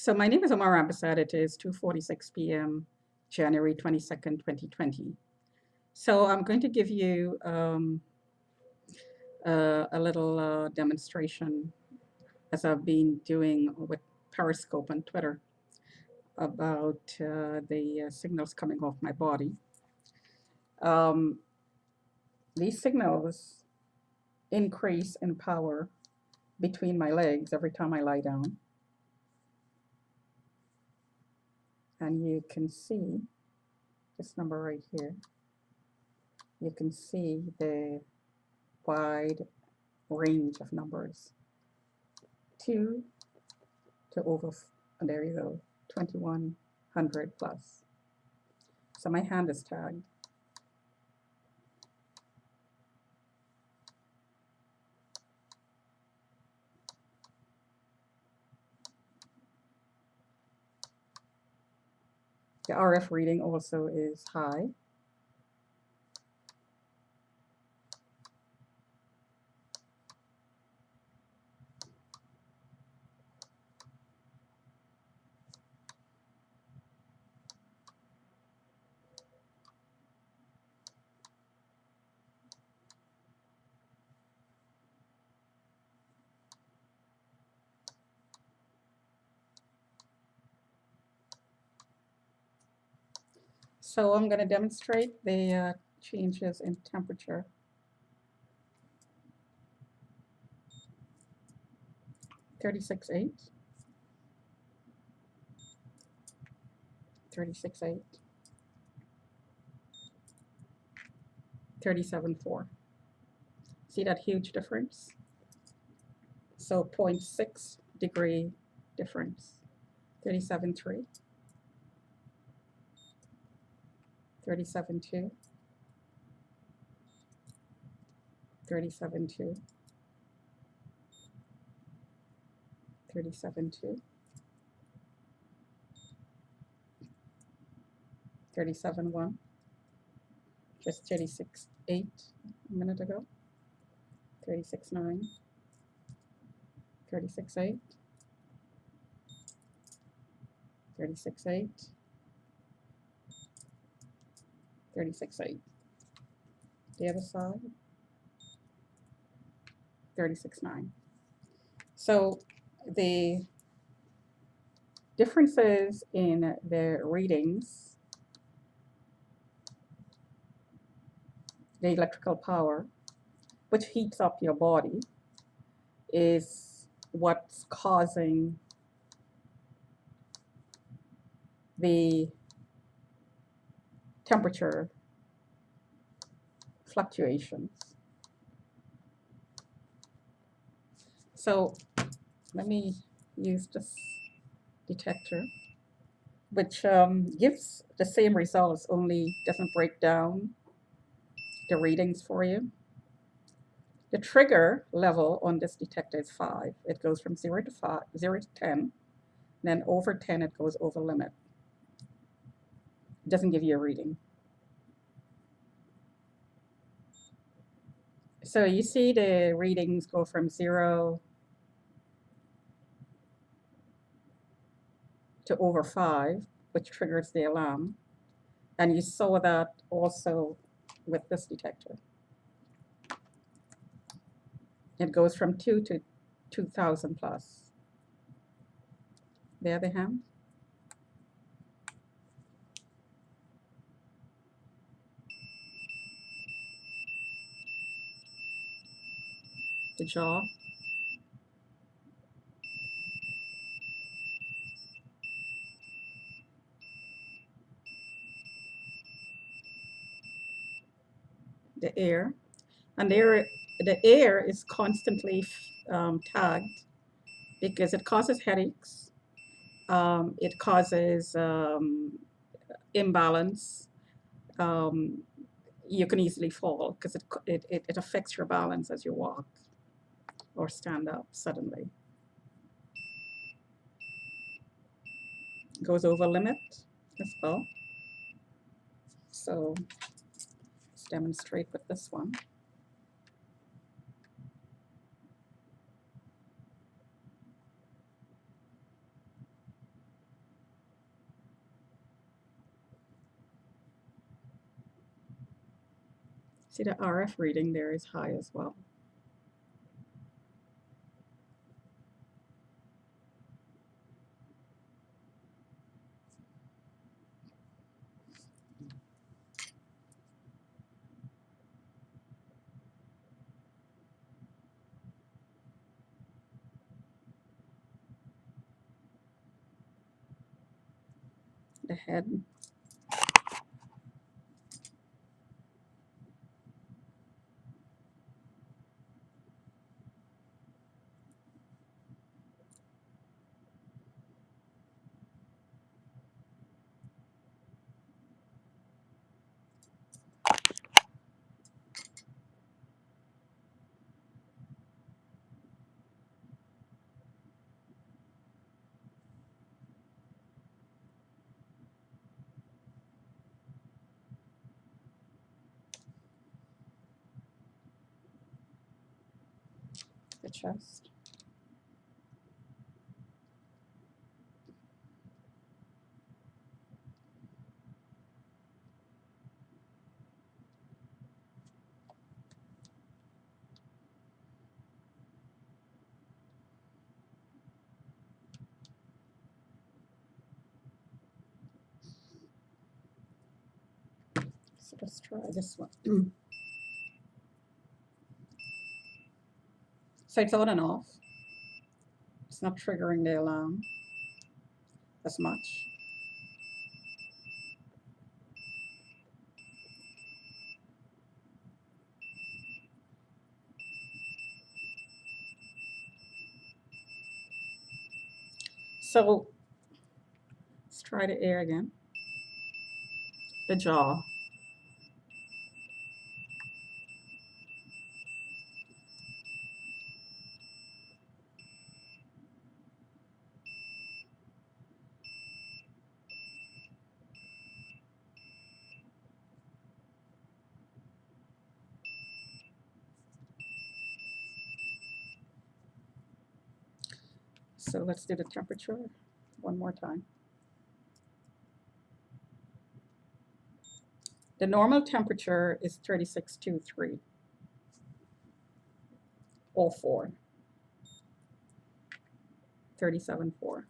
So my name is Omar Abasad. It is 2:46 p.m., January 22nd, 2020. So I'm going to give you a little demonstration as I've been doing with Periscope on Twitter about the signals coming off my body. Um, these signals increase in power between my legs every time I lie down. And you can see this number right here. You can see the wide range of numbers. 2 to over, there you go, 2100 plus. So my hand is tagged. The RF reading also is high. So I'm going to demonstrate the changes in temperature. $36.8, $36.8, $37.4. See that huge difference? So 0.6 degree difference. 37.3, 37.2, 37.2, 37.2, 37.1, just 36.8 a minute ago, 36.9, 36.8, 36.8, 36.8. The other side, 36.9. So the differences in the readings, the electrical power, which heats up your body, is what's causing the temperature fluctuations. So let me use this detector, which gives the same results, only doesn't break down the readings for you. The trigger level on this detector is 5. It goes from 0 to 5, 0 to 10. Then over 10, it goes over limit. It doesn't give you a reading. So you see the readings go from 0 to over 5, which triggers the alarm. And you saw that also with this detector. It goes from 2 to 2000 plus. The other hand. The jaw. The air. And the air is constantly tagged because it causes headaches. It causes imbalance. You can easily fall because it affects your balance as you walk or stand up suddenly. Goes over limit as well. So let's demonstrate with this one. See, the RF reading there is high as well. The head. The chest. So let's try this one. So it's on and off. It's not triggering the alarm as much. So let's try the ear again. The jaw. So let's do the temperature one more time. The normal temperature is 36.23 or 4. 37.4.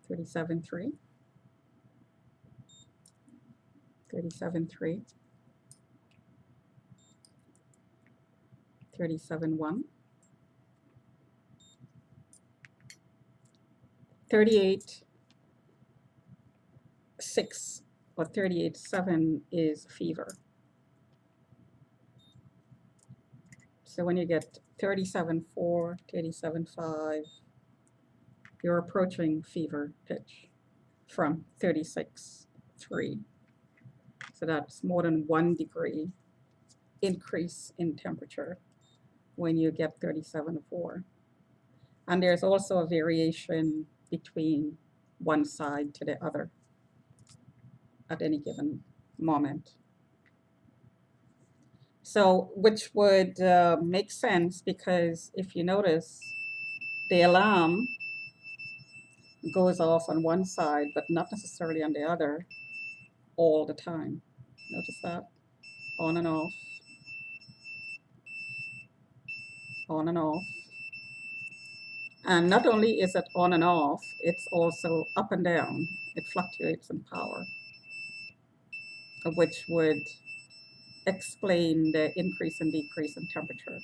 37.3. 37.3. 37.1. 38.6 or 38.7 is fever. So when you get 37.4, 37.5, you're approaching fever pitch from 36.3. So that's more than 1 degree increase in temperature when you get 37.4. And there's also a variation between one side to the other at any given moment. So, which would make sense because if you notice, the alarm goes off on one side, but not necessarily on the other all the time. Notice that? On and off, on and off. And not only is it on and off, it's also up and down. It fluctuates in power, which would explain the increase and decrease in temperature.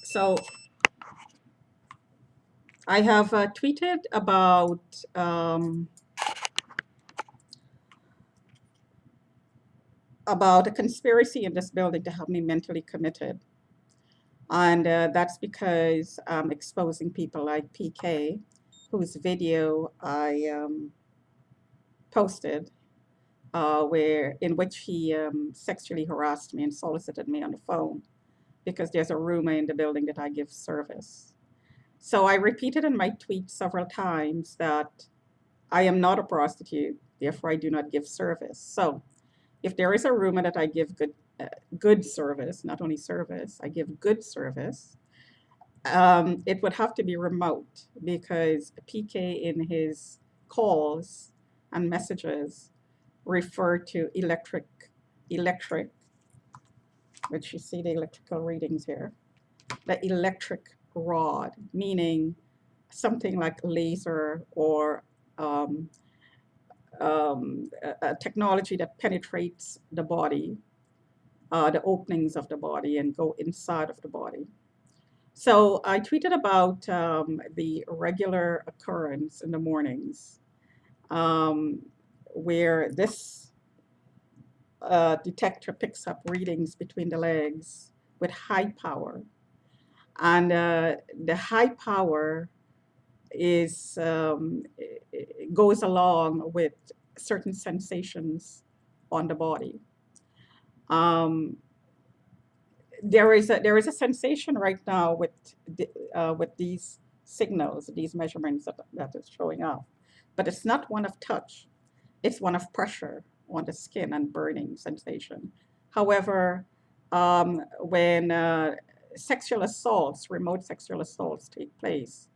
So I have tweeted about a conspiracy in this building to have me mentally committed. And that's because I'm exposing people like PK, whose video I posted, in which he sexually harassed me and solicited me on the phone because there's a rumor in the building that I give service. So I repeated in my tweet several times that I am not a prostitute, therefore I do not give service. So if there is a rumor that I give good service, not only service, I give good service, it would have to be remote because PK in his calls and messages refer to electric, which you see the electrical readings here, the electric rod, meaning something like laser or um, a technology that penetrates the body, the openings of the body, and go inside of the body. So I tweeted about the regular occurrence in the mornings, um, where this detector picks up readings between the legs with high power. And the high power is goes along with certain sensations on the body. Um, there is a sensation right now with these signals, these measurements that is showing up, but it's not one of touch. It's one of pressure on the skin and burning sensation. However, when sexual assaults, remote sexual assaults take place,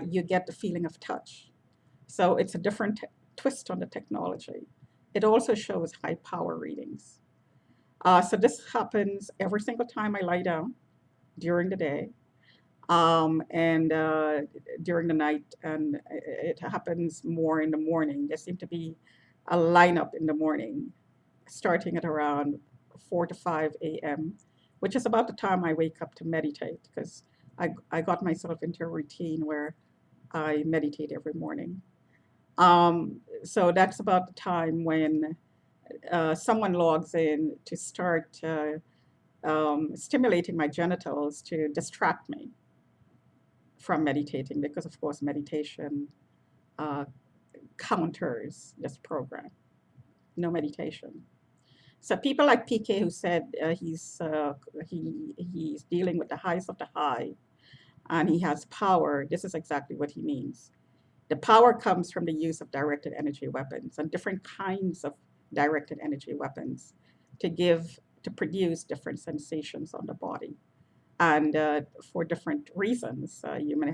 you get the feeling of touch. So it's a different twist on the technology. It also shows high power readings. So this happens every single time I lie down during the day, and during the night, and it happens more in the morning. There seems to be a lineup in the morning, starting at around 4 to 5 a.m., which is about the time I wake up to meditate, because I got myself into a routine where I meditate every morning. So that's about the time when someone logs in to start stimulating my genitals to distract me from meditating, because of course meditation uh, counters this program. No meditation. So people like PK, who said he's dealing with the highs of the high and he has power, this is exactly what he means. The power comes from the use of directed energy weapons and different kinds of directed energy weapons to produce different sensations on the body, and for different reasons. You may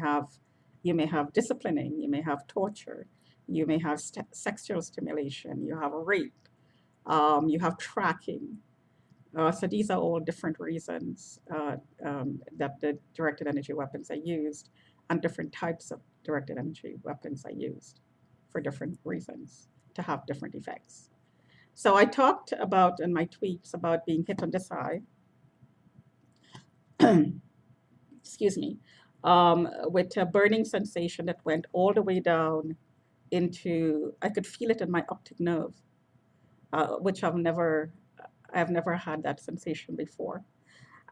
have disciplining, you may have torture, you may have sexual stimulation, you have rape, you have tracking. So these are all different reasons that the directed energy weapons are used, and different types of directed energy weapons are used for different reasons to have different effects. So I talked about in my tweets about being hit on this eye, excuse me, with a burning sensation that went all the way down into, I could feel it in my optic nerve, which I've never had that sensation before.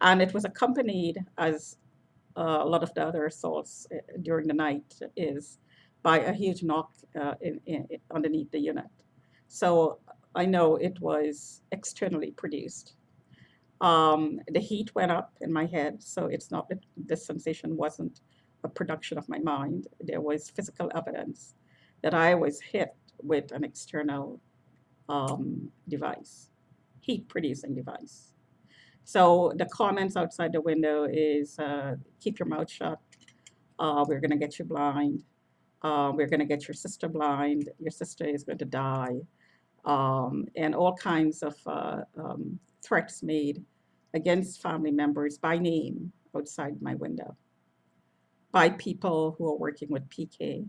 And it was accompanied, as a lot of the other assaults during the night is, by a huge knock underneath the unit. So I know it was externally produced. The heat went up in my head, so it's not that this sensation wasn't a production of my mind. There was physical evidence that I was hit with an external device, heat producing device. So the comments outside the window is keep your mouth shut. We're going to get you blind. We're going to get your sister blind. Your sister is going to die. And all kinds of threats made against family members by name outside my window by people who are working with PK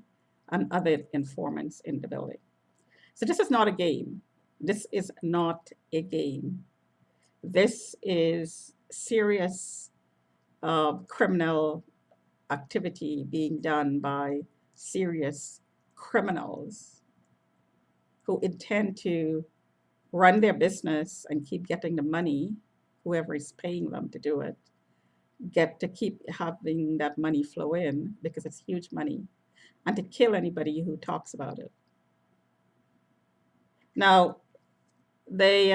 and other informants in the building. So this is not a game. This is not a game. This is serious criminal activity being done by serious criminals who intend to run their business and keep getting the money, whoever is paying them to do it, get to keep having that money flow in because it's huge money, and to kill anybody who talks about it. Now, the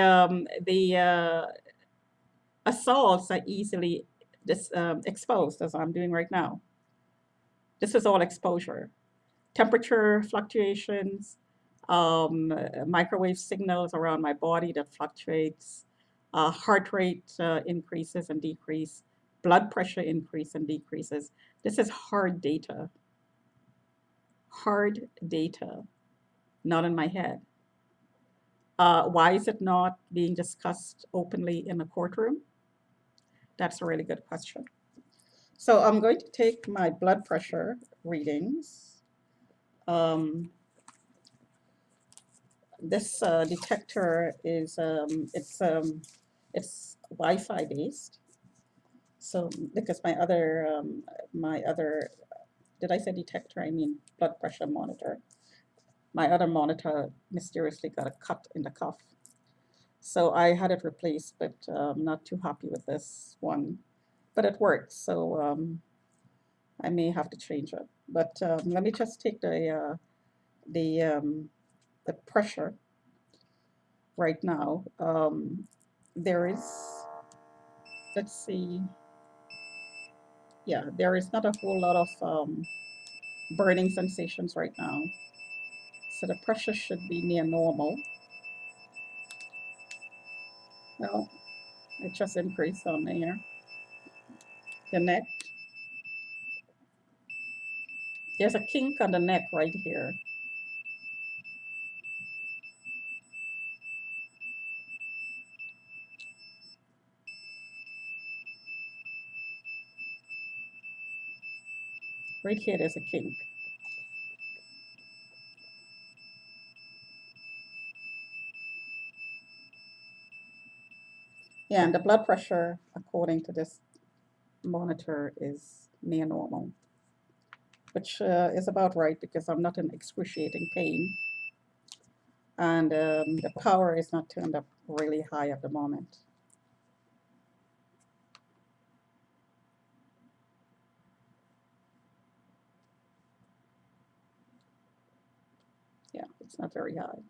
assaults are easily exposed, as I'm doing right now. This is all exposure. Temperature fluctuations, microwave signals around my body that fluctuates, heart rate increases and decrease, blood pressure increase and decreases. This is hard data, hard data, not in my head. Why is it not being discussed openly in a courtroom? That's a really good question. So I'm going to take my blood pressure readings. Um, this detector is it's Wi-Fi based. So because my other did I say detector? I mean blood pressure monitor. My other monitor mysteriously got a cut in the cuff. So I had it replaced, but I'm not too happy with this one. But it works, so I may have to change it. But let me just take the the pressure right now. There is, let's see, yeah, there is not a whole lot of burning sensations right now. So the pressure should be near normal. Well, it just increased on there. The neck, there's a kink on the neck right here. Right here, there's a kink. Yeah, and the blood pressure, according to this monitor, is near normal, which is about right because I'm not in excruciating pain. And the power is not turned up really high at the moment. Yeah, it's not very high.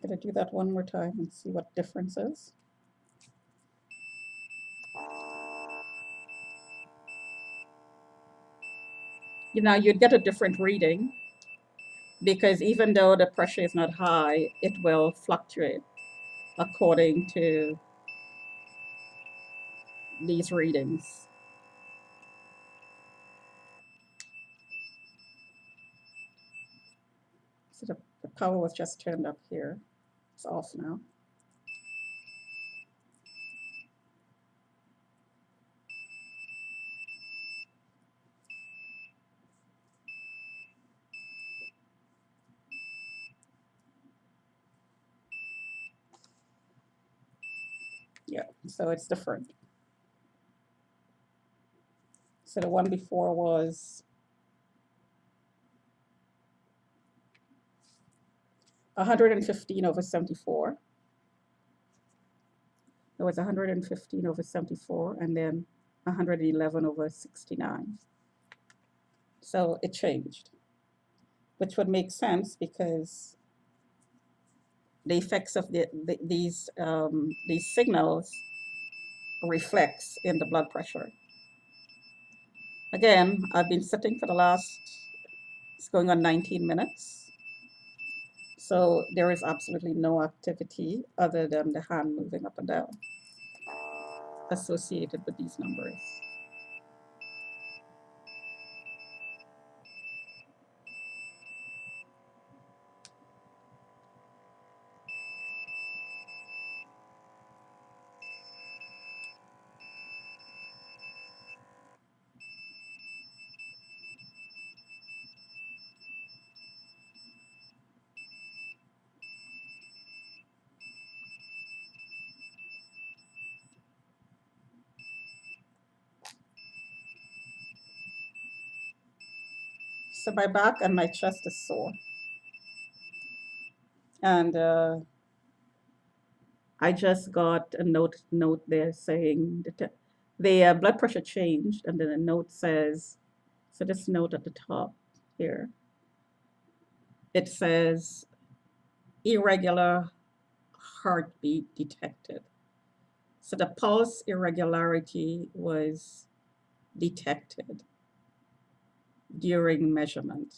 Gonna do that one more time and see what difference is. You know, you'd get a different reading because even though the pressure is not high, it will fluctuate according to these readings. So the power was just turned up here. It's off now. Yeah, so it's different. So the one before was 115/74. It was 115/74 and then 111/69. So it changed, which would make sense because the effects of these signals reflects in the blood pressure. Again, I've been sitting for the last, it's going on 19 minutes. So there is absolutely no activity other than the hand moving up and down associated with these numbers. So my back and my chest is sore. And I just got a note there saying that the blood pressure changed, and then a note says, so this note at the top here, it says irregular heartbeat detected. So the pulse irregularity was detected during measurement.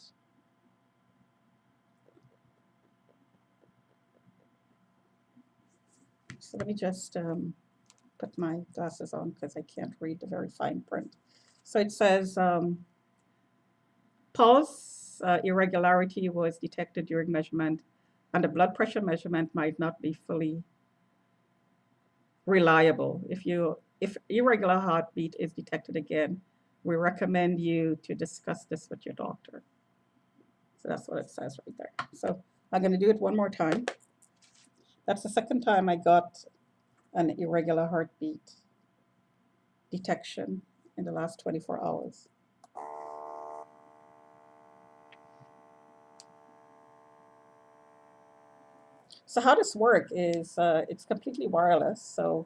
So let me just put my glasses on because I can't read the very fine print. So it says pulse irregularity was detected during measurement, and the blood pressure measurement might not be fully reliable. If irregular heartbeat is detected again, we recommend you to discuss this with your doctor. So that's what it says right there. So I'm going to do it one more time. That's the second time I got an irregular heartbeat detection in the last 24 hours. So how this works is it's completely wireless. So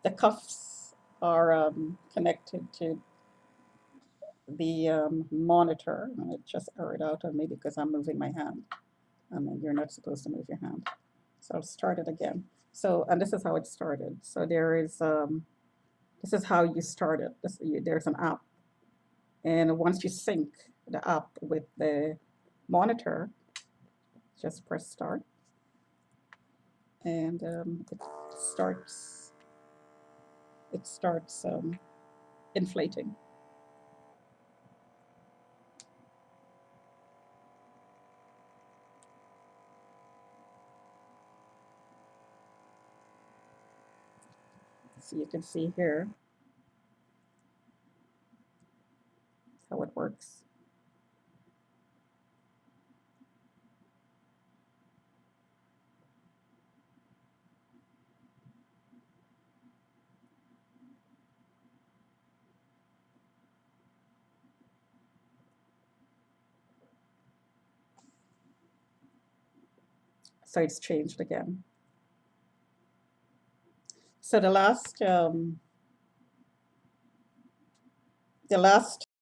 the cuffs are connected to the monitor. And it just aired out on me because I'm moving my hand. And you're not supposed to move your hand. So I'll start it again. So, and this is how it started. So there is, this is how you start it. There's an app. And once you sync the app with the monitor, just press start. And it starts inflating. So you can see here how it works. So it's changed again. So the last